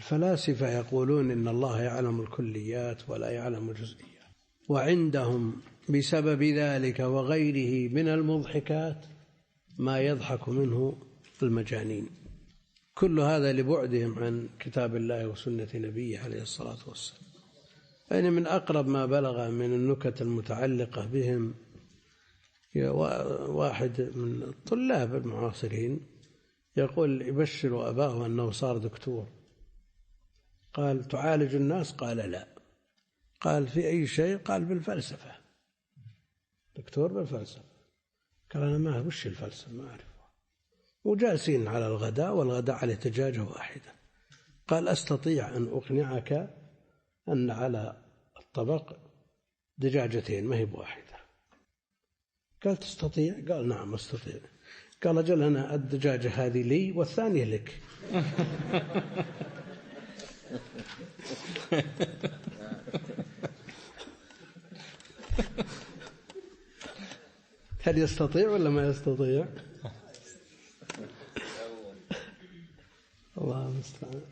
الفلاسفة يقولون إن الله يعلم الكليات ولا يعلم الجزئيات، وعندهم بسبب ذلك وغيره من المضحكات ما يضحك منه المجانين. كل هذا لبعدهم عن كتاب الله وسنة نبيه عليه الصلاة والسلام. يعني من أقرب ما بلغ من النكت المتعلقة بهم واحد من الطلاب المعاصرين يقول يبشر أباه أنه صار دكتور. قال تعالج الناس؟ قال لا. قال في أي شيء؟ قال بالفلسفة. دكتور بالفلسفة. قال أنا ما وش الفلسفة ما أعرفها. وجالسين على الغداء والغداء على دجاجة واحدة. قال أستطيع أن أقنعك أن على الطبق دجاجتين ما هي بواحدة. قال تستطيع؟ قال نعم أستطيع. قال أجل أنا الدجاجة هذه لي والثانية لك. هل يستطيع ولا ما يستطيع؟ الله المستعان.